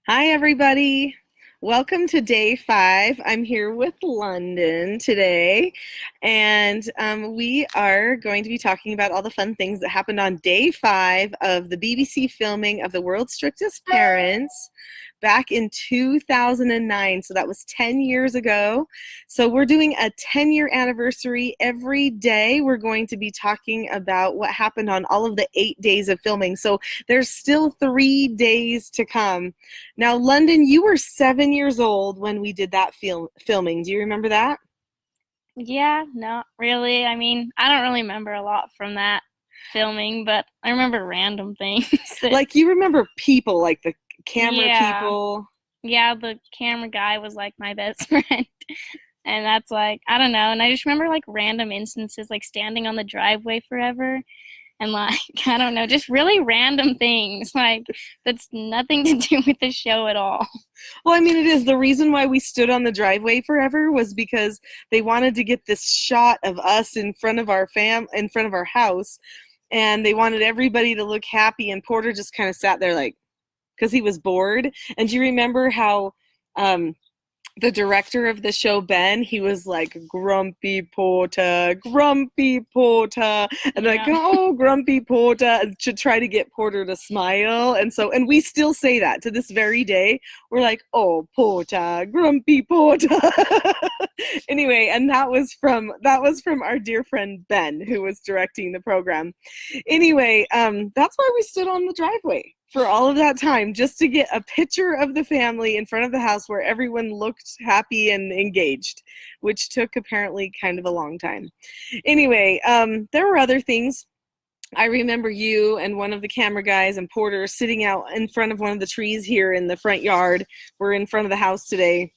Hi, everybody. Welcome to day 5. I'm here with Londyn today, and we are going to be talking about all the fun things that happened on day 5 of the BBC filming of The World's Strictest Parents back in 2009. So that was 10 years ago. So we're doing a 10-year anniversary every day. We're going to be talking about what happened on all of the 8 days of filming. So there's still 3 days to come. Now, Londyn, you were 7 years old when we did that filming. Do you remember that? Yeah, not really. I mean, I don't really remember a lot from that filming, but I remember random things that, Like, you remember people, like the camera yeah, people. yeah, the camera guy was like my best friend. And that's like, I don't know. And I just remember like random instances, like standing on the driveway forever and like, I don't know, just really random things. Like, that's nothing to do with the show at all. Well, I mean, it is. The reason why we stood on the driveway forever was because they wanted to get this shot of us in front of in front of our house, and they wanted everybody to look happy, and Porter just kind of sat there like, because he was bored. And do you remember how um, the director of the show, Ben, he was like, grumpy Porter, and like, Yeah. oh, grumpy Porter, to try to get Porter to smile. And we still say that to this very day. We're like, oh, Porter, grumpy Porter. Anyway, and that was from our dear friend Ben, who was directing the program. Anyway, that's why we stood on the driveway for all of that time, just to get a picture of the family in front of the house where everyone looked happy and engaged, which took apparently kind of a long time. Anyway, there were other things. I remember you and one of the camera guys and Porter sitting out in front of one of the trees here in the front yard. We're in front of the house today,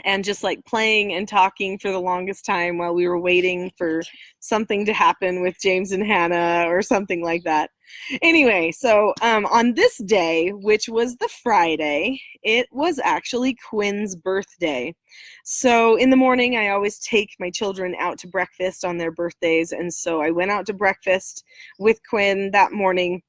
and just like playing and talking for the longest time while we were waiting for something to happen with James and Hannah or something like that. Anyway, so on this day, which was the Friday, it was actually Quinn's birthday. So in the morning, I always take my children out to breakfast on their birthdays, and so I went out to breakfast with Quinn that morning,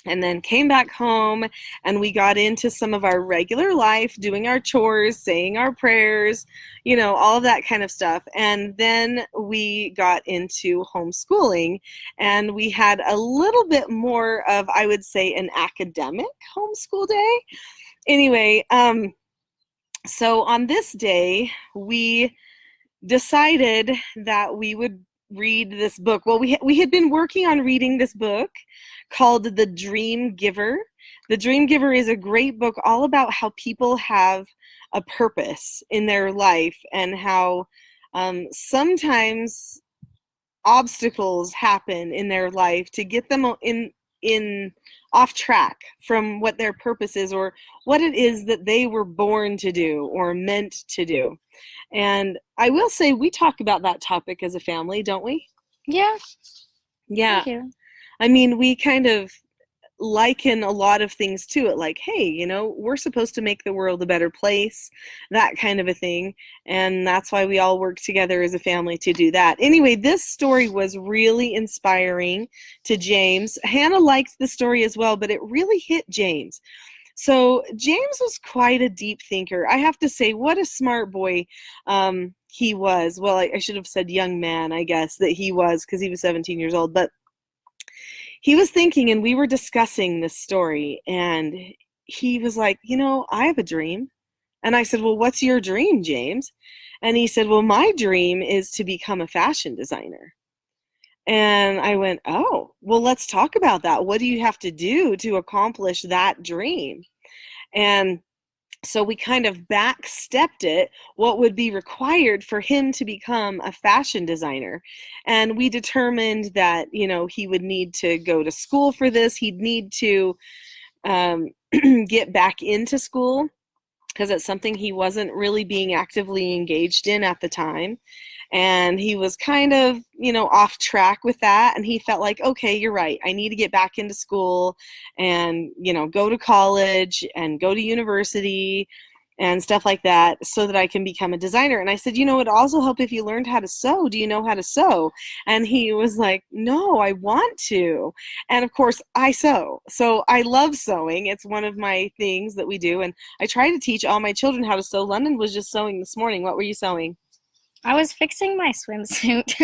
and then came back home, and we got into some of our regular life, doing our chores, saying our prayers, all of that kind of stuff. And then we got into homeschooling, and we had a little bit more of, I would say, an academic homeschool day. Anyway, so on this day, we decided that we would read this book. Well, we had been working on reading this book called The Dream Giver. The Dream Giver is a great book all about how people have a purpose in their life, and how sometimes obstacles happen in their life to get them in off track from what their purpose is, or what it is that they were born to do or meant to do. And I will say, we talk about that topic as a family, don't we? Yeah, we Yeah. do. I mean, we kind of liken a lot of things to it, like, hey, we're supposed to make the world a better place, that kind of a thing. And that's why we all work together as a family to do that. Anyway, this story was really inspiring to James. Hannah liked the story as well, but it really hit James. So James was quite a deep thinker. I have to say, what a smart boy he was. Well, I should have said young man, I guess, that he was, because he was 17 years old. But he was thinking, and we were discussing this story, and he was like, I have a dream. And I said, well, what's your dream, James? And he said, well, my dream is to become a fashion designer. And I went, oh, well, let's talk about that. What do you have to do to accomplish that dream? And so we kind of backstepped it, what would be required for him to become a fashion designer. And we determined that, he would need to go to school for this. He'd need to get back into school, because it's something he wasn't really being actively engaged in at the time. And he was kind of, off track with that. And he felt like, okay, you're right. I need to get back into school and, go to college and go to university and stuff like that so that I can become a designer. And I said, it'd also help if you learned how to sew. Do you know how to sew? And he was like, no, I want to. And of course, I sew. So I love sewing. It's one of my things that we do. And I try to teach all my children how to sew. Londyn was just sewing this morning. What were you sewing? I was fixing my swimsuit.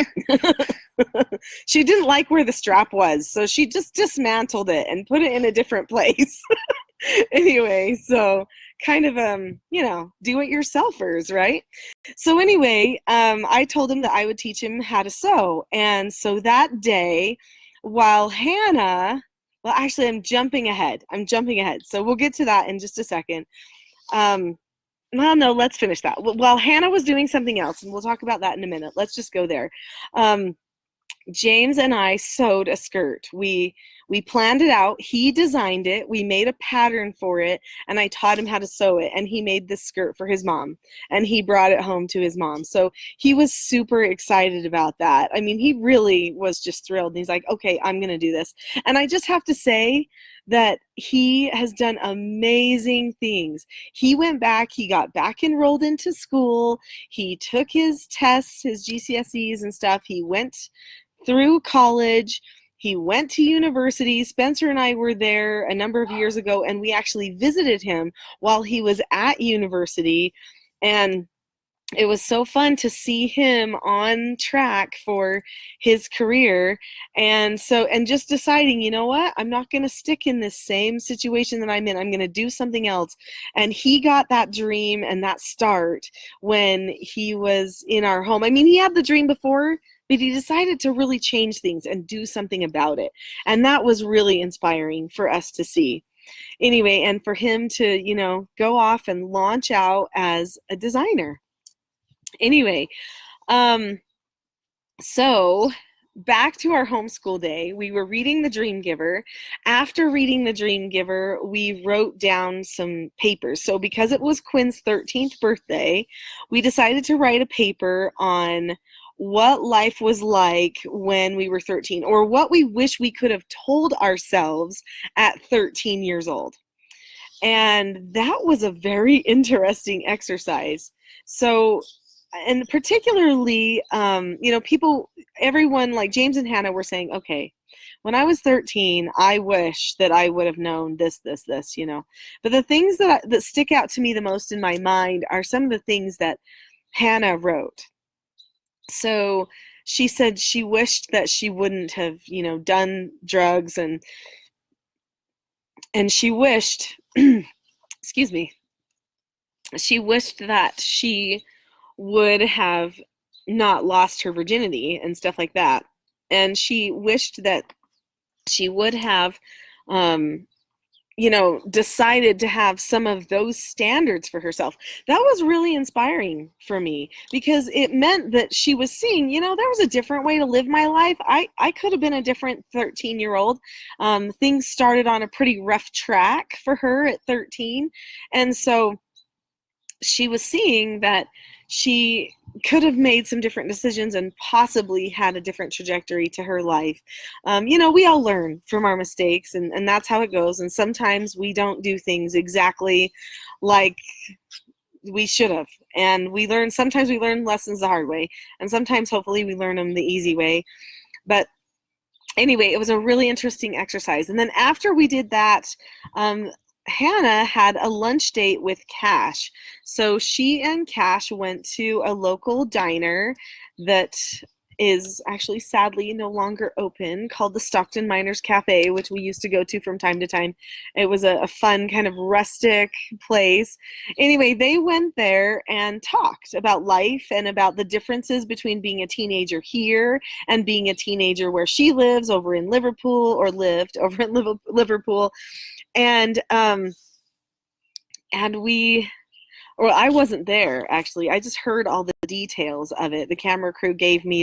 She didn't like where the strap was, so she just dismantled it and put it in a different place. Anyway, so kind of do-it-yourselfers, right? So anyway, I told him that I would teach him how to sew. And so that day, while Hannah, well, actually, I'm jumping ahead. So we'll get to that in just a second. Well, no, let's finish that. While Hannah was doing something else, and we'll talk about that in a minute. Let's just go there. James and I sewed a skirt. We planned it out. He designed it. We made a pattern for it, and I taught him how to sew it. And he made this skirt for his mom, and he brought it home to his mom. So he was super excited about that. I mean, he really was just thrilled. And he's like, okay, I'm going to do this. And I just have to say that he has done amazing things. He went back, he got back enrolled into school. He took his tests, his GCSEs and stuff. He went through college. He went to university. Spencer and I were there a number of years ago, and we actually visited him while he was at university. And it was so fun to see him on track for his career. And just deciding, you know what, I'm not going to stick in this same situation that I'm in. I'm going to do something else. And he got that dream and that start when he was in our home. I mean, he had the dream before, but he decided to really change things and do something about it. And that was really inspiring for us to see. Anyway, and for him to, go off and launch out as a designer. Anyway, so back to our homeschool day, we were reading The Dream Giver. After reading The Dream Giver, we wrote down some papers. So because it was Quinn's 13th birthday, we decided to write a paper on what life was like when we were 13, or what we wish we could have told ourselves at 13 years old. And that was a very interesting exercise. So, and particularly, everyone like James and Hannah were saying, okay, when I was 13, I wish that I would have known this, But the things that stick out to me the most in my mind are some of the things that Hannah wrote. So she said she wished that she wouldn't have, done drugs, and she wished, excuse me, she wished that she would have not lost her virginity and stuff like that. And she wished that she would have, decided to have some of those standards for herself. That was really inspiring for me, because it meant that she was seeing, there was a different way to live my life. I could have been a different 13-year-old. Things started on a pretty rough track for her at 13. And so she was seeing that she could have made some different decisions and possibly had a different trajectory to her life. We all learn from our mistakes, and that's how it goes. And sometimes we don't do things exactly like we should have. And sometimes we learn lessons the hard way, and sometimes hopefully we learn them the easy way. But anyway, it was a really interesting exercise. And then after we did that, Hannah had a lunch date with Cash. So she and Cash went to a local diner that is actually sadly no longer open, called the Stockton Miners Cafe, which we used to go to from time to time. It was a fun kind of rustic place. Anyway, they went there and talked about life and about the differences between being a teenager here and being a teenager where she lives over in Liverpool, or lived over in Liverpool. And I wasn't there, actually. I just heard all the details of it. The camera crew gave me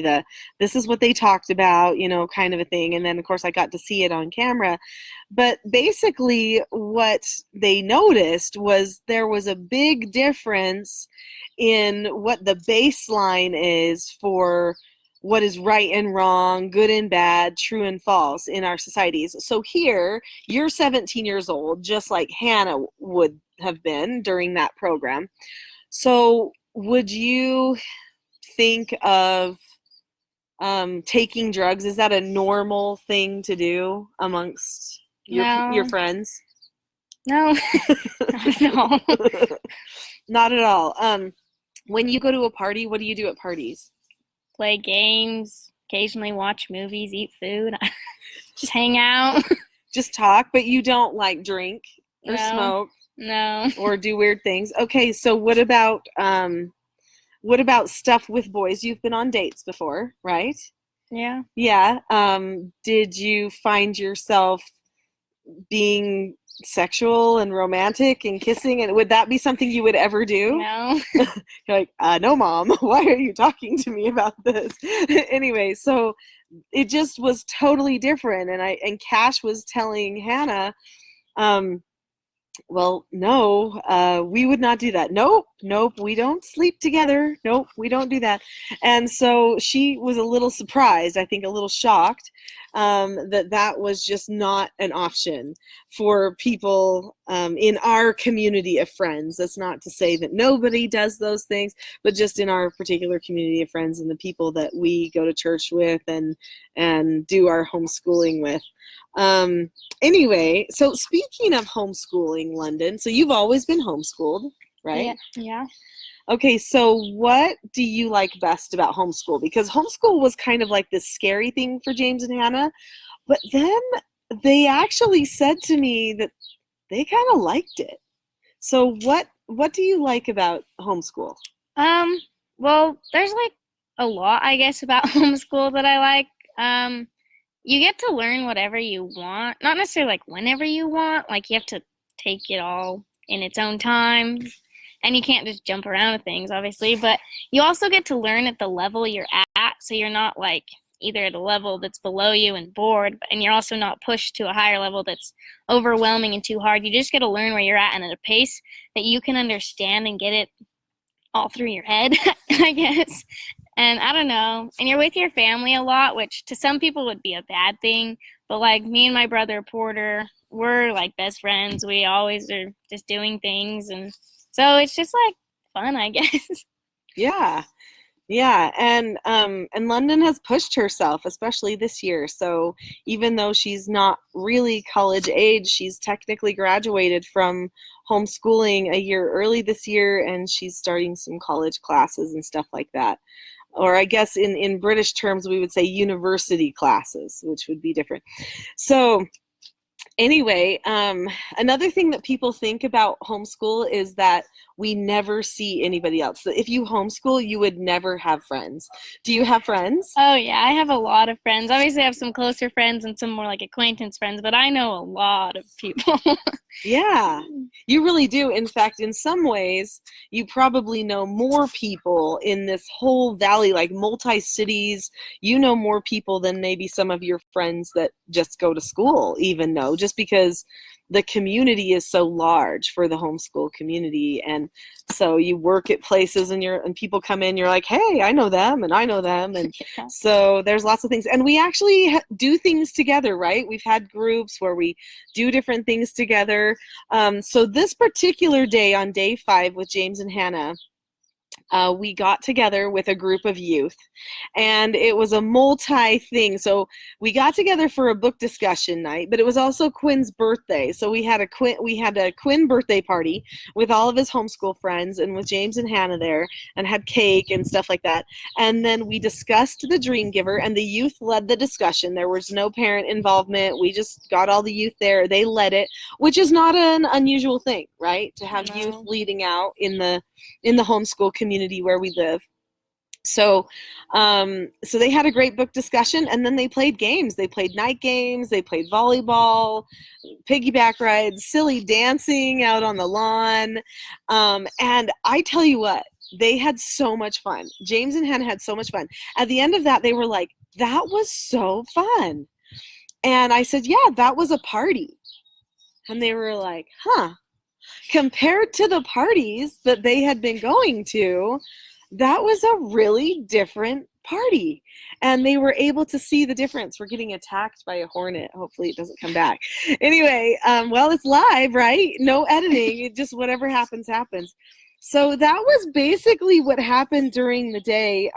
this is what they talked about, kind of a thing. And then, of course, I got to see it on camera. But basically what they noticed was there was a big difference in what the baseline is for what is right and wrong, good and bad, true and false in our societies. So here, you're 17 years old, just like Hannah would have been during that program. So would you think of taking drugs? Is that a normal thing to do amongst your No, friends? no, not at all. Not at all. When you go to a party, what do you do at parties? Play games, occasionally watch movies, eat food, just hang out. Just talk, but you don't like drink or No, smoke no. or do weird things. Okay, so what about stuff with boys? You've been on dates before, right? Yeah. Yeah. Did you find yourself being sexual and romantic and kissing? And would that be something you would ever do? No. You're like, no, Mom. Why are you talking to me about this? Anyway, so it just was totally different. And Cash was telling Hannah, well, no, we would not do that. Nope, we don't sleep together. Nope, we don't do that. And so she was a little surprised, I think a little shocked, that was just not an option for people in our community of friends. That's not to say that nobody does those things, but just in our particular community of friends and the people that we go to church with and do our homeschooling with. Anyway, so speaking of homeschooling, Londyn, so you've always been homeschooled, right? Yeah. Okay, so what do you like best about homeschool? Because homeschool was kind of like this scary thing for James and Hannah, but then they actually said to me that they kind of liked it. So what do you like about homeschool? Well, there's like a lot, I guess, about homeschool that I like. You get to learn whatever you want, not necessarily like whenever you want. Like you have to take it all in its own time, and you can't just jump around with things, obviously. But you also get to learn at the level you're at, so you're not like either at a level that's below you and bored, and you're also not pushed to a higher level that's overwhelming and too hard. You just get to learn where you're at and at a pace that you can understand and get it all through your head, I guess. And I don't know. And you're with your family a lot, which to some people would be a bad thing. But like me and my brother Porter, we're like best friends. We always are just doing things. And so it's just like fun, I guess. Yeah. Yeah, and Londyn has pushed herself, especially this year. So even though she's not really college age, she's technically graduated from homeschooling a year early this year, and she's starting some college classes and stuff like that. Or I guess in British terms, we would say university classes, which would be different. So anyway, another thing that people think about homeschool is that we never see anybody else. So if you homeschool, you would never have friends. Do you have friends? Oh, yeah, I have a lot of friends. Obviously, I have some closer friends and some more like acquaintance friends, but I know a lot of people. Yeah, you really do. In fact, in some ways, you probably know more people in this whole valley, like multi-cities. You know more people than maybe some of your friends that just go to school even know, just because the community is so large for the homeschool community. And so you work at places and people come in, you're like, hey, I know them and I know them. And Yeah. so there's lots of things. And we actually do things together, right? We've had groups where we do different things together. So this particular day, on day 5 with James and Hannah, we got together with a group of youth, and it was a multi thing. So we got together for a book discussion night, but it was also Quinn's birthday. So we had a Quinn birthday party with all of his homeschool friends and with James and Hannah there, and had cake and stuff like that. And then we discussed the Dream Giver, and the youth led the discussion. There was no parent involvement. We just got all the youth there. They led it, which is not an unusual thing, right? To have youth leading out in the homeschool community where we live. So so they had a great book discussion, and then they played games. They played night games, they played volleyball, piggyback rides, silly dancing out on the lawn. And I tell you what, they had so much fun. James and Hannah had so much fun. At the end of that, they were like, that was so fun. And I said, yeah, that was a party. And they were like, huh. Compared to the parties that they had been going to, that was a really different party, and they were able to see the difference. We're getting attacked by a hornet. Hopefully it doesn't come back. Anyway, well, it's live, right? No editing. It just, whatever happens, happens. So that was basically what happened during the day.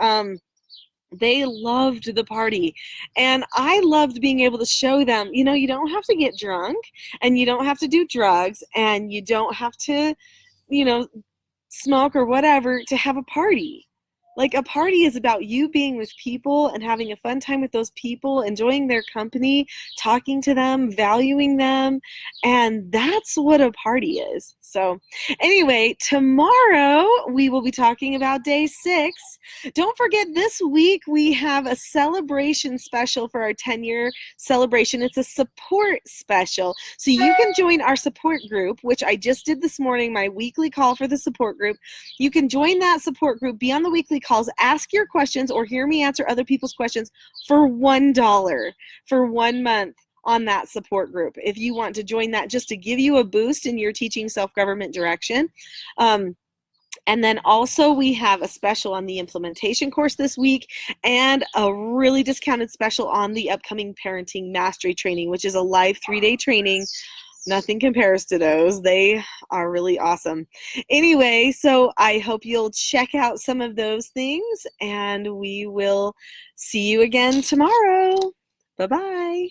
They loved the party, and I loved being able to show them, you don't have to get drunk, and you don't have to do drugs, and you don't have to, you know, smoke or whatever to have a party. Like, a party is about you being with people and having a fun time with those people, enjoying their company, talking to them, valuing them, and that's what a party is. So anyway, tomorrow we will be talking about day 6. Don't forget, this week we have a celebration special for our 10-year celebration. It's a support special. So you can join our support group, which I just did this morning, my weekly call for the support group. You can join that support group, be on the weekly calls, ask your questions, or hear me answer other people's questions for $1 for 1 month on that support group. If you want to join that, just to give you a boost in your teaching self-government direction. And then also we have a special on the implementation course this week, and a really discounted special on the upcoming parenting mastery training, which is a live 3-day training. Nothing compares to those. They are really awesome. Anyway, so I hope you'll check out some of those things, and we will see you again tomorrow. Bye-bye.